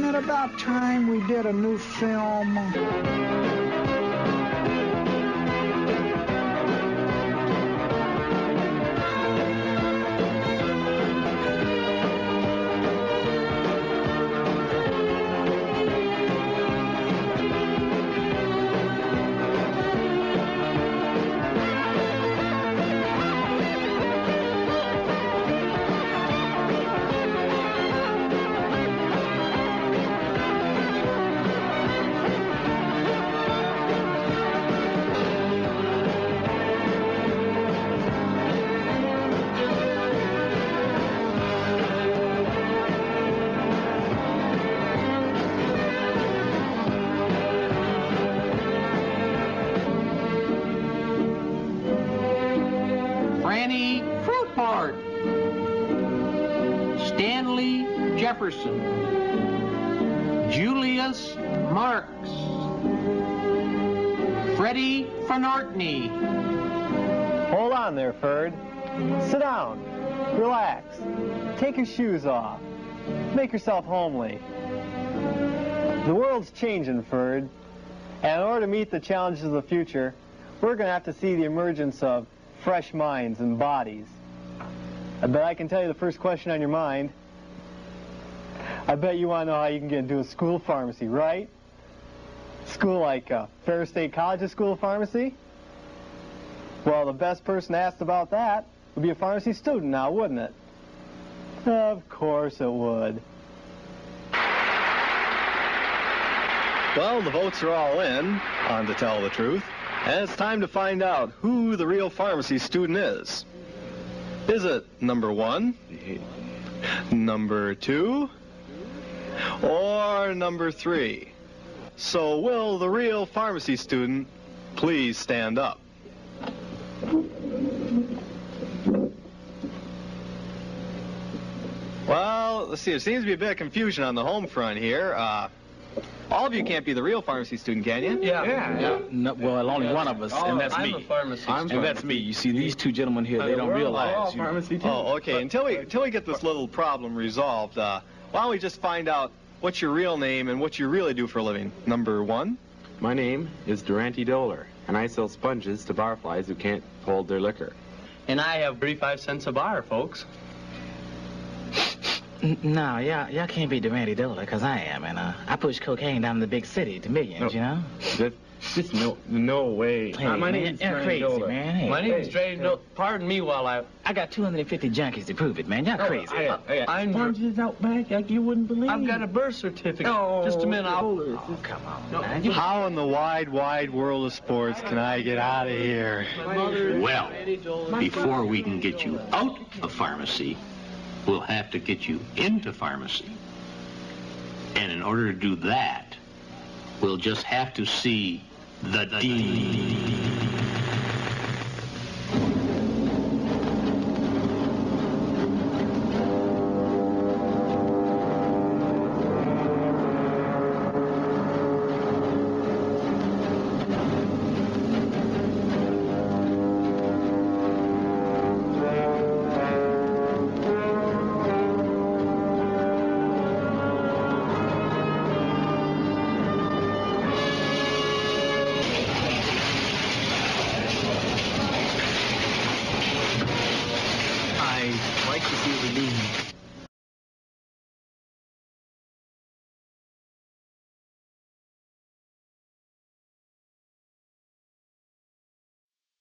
it about time we did a new film? Julius Marx, Freddie Farnortney. Hold on there, Ferd. Sit down. Relax. Take your shoes off. Make yourself homely. The world's changing, Ferd. And in order to meet the challenges of the future, we're going to have to see the emergence of fresh minds and bodies. I bet I can tell you the first question on your mind. I bet you want to know how you can get into a school of pharmacy, right? School like Ferris State College's School of Pharmacy? Well, the best person asked about that would be a pharmacy student now, wouldn't it? Of course it would. Well, the votes are all in, on to tell the truth, and it's time to find out who the real pharmacy student is. Is it number 1, number 2, or number 3? So will the real pharmacy student please stand up? Well, let's see, there seems to be a bit of confusion on the home front here. All of you can't be the real pharmacy student, can you? Yeah. No, well, only one of us, and that's me. I'm a pharmacy student. And that's me. You see, these two gentlemen here, they don't realize. Oh, okay. Until we get this little problem resolved, why don't we just find out what's your real name and what you really do for a living? Number 1? My name is Durante Doler, and I sell sponges to barflies who can't hold their liquor. And I have 35 cents a bar, folks. No, y'all can't be Durante Doler, because I am, and I push cocaine down in the big city to millions, you know? Just no way. Hey, my name's you're crazy, Doler. man. Hey, My name's Durante Doler. Pardon me while I got 250 junkies to prove it, man. Y'all crazy. I'm Sponges out back like you wouldn't believe. I've got a birth certificate. Oh, Just a minute. Oh, come on, man. How in the wide, wide world of sports can I get out of here? Well, before we can get you out of pharmacy, we'll have to get you into pharmacy. And in order to do that, we'll just have to see the dean.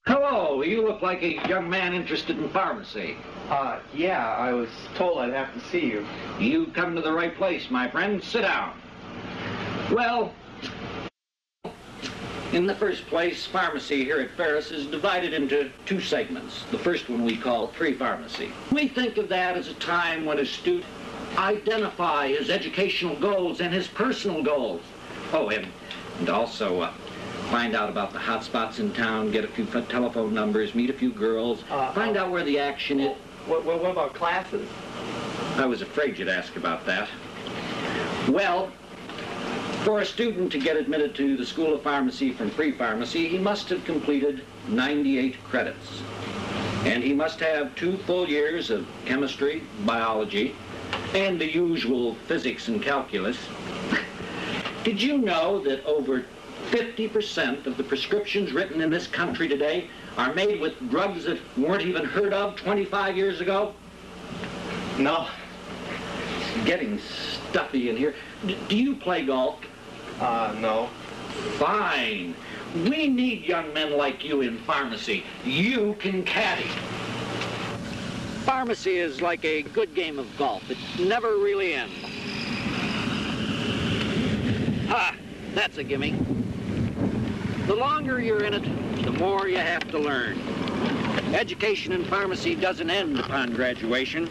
Hello, you look like a young man interested in pharmacy. Yeah, I was told I'd have to see you. You've come to the right place, my friend. Sit down. Well, in the first place, pharmacy here at Ferris is divided into 2 segments. The first one we call pre-pharmacy. We think of that as a time when a student identify his educational goals and his personal goals. Oh, and also find out about the hot spots in town, get a few telephone numbers, meet a few girls, find out where the action is. What about classes? I was afraid you'd ask about that. Well, for a student to get admitted to the School of Pharmacy from pre-pharmacy, he must have completed 98 credits. And he must have 2 full years of chemistry, biology, and the usual physics and calculus. Did you know that over 50% of the prescriptions written in this country today are made with drugs that weren't even heard of 25 years ago? No. It's getting stuffy in here. Do you play golf? No. Fine. We need young men like you in pharmacy. You can caddy. Pharmacy is like a good game of golf. It never really ends. Ah, that's a gimme. The longer you're in it, the more you have to learn. Education in pharmacy doesn't end upon graduation.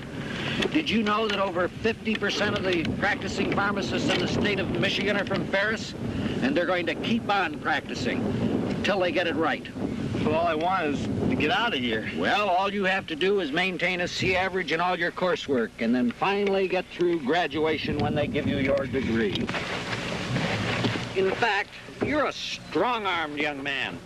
Did you know that over 50% of the practicing pharmacists in the state of Michigan are from Ferris? And they're going to keep on practicing until they get it right. So all I want is to get out of here. Well, all you have to do is maintain a C average in all your coursework and then finally get through graduation when they give you your degree. In fact, you're a strong-armed young man.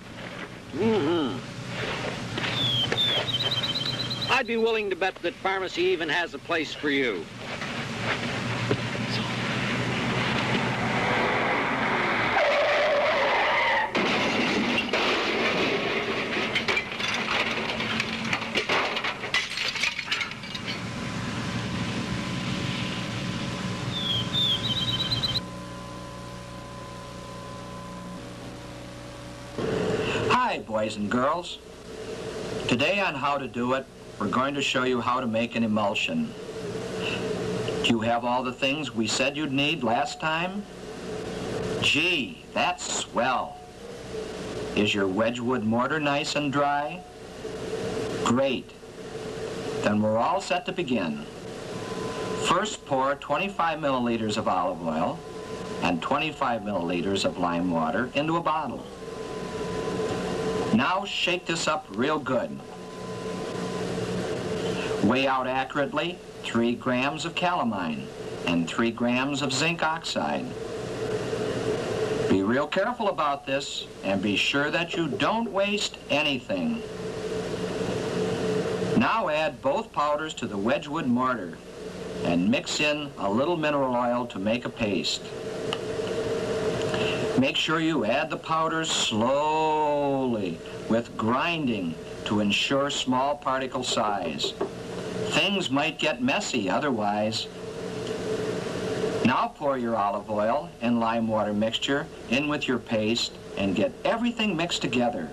I'd be willing to bet that pharmacy even has a place for you. Hi, boys and girls. Today on How to Do It, we're going to show you how to make an emulsion. Do you have all the things we said you'd need last time? Gee, that's swell. Is your Wedgwood mortar nice and dry? Great. Then we're all set to begin. First, pour 25 milliliters of olive oil and 25 milliliters of lime water into a bottle. Now shake this up real good. Weigh out accurately 3 grams of calamine and 3 grams of zinc oxide. Be real careful about this and be sure that you don't waste anything. Now add both powders to the Wedgwood mortar and mix in a little mineral oil to make a paste. Make sure you add the powders slowly with grinding to ensure small particle size. Things might get messy otherwise. Now pour your olive oil and lime water mixture in with your paste and get everything mixed together.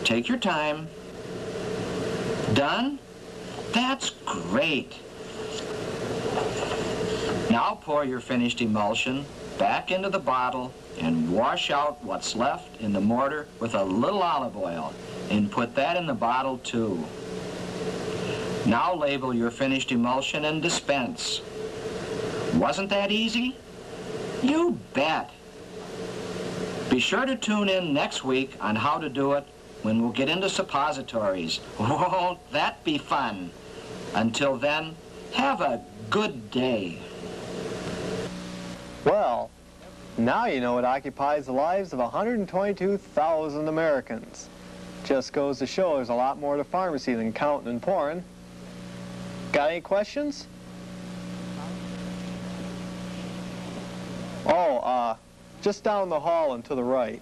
Take your time. Done? That's great. Now pour your finished emulsion back into the bottle and wash out what's left in the mortar with a little olive oil and put that in the bottle too. Now label your finished emulsion and dispense. Wasn't that easy? You bet. Be sure to tune in next week on How to Do It when we'll get into suppositories. Won't that be fun? Until then, have a good day. Well, now you know it occupies the lives of 122,000 Americans. Just goes to show there's a lot more to pharmacy than counting and pouring. Got any questions? Oh, just down the hall and to the right.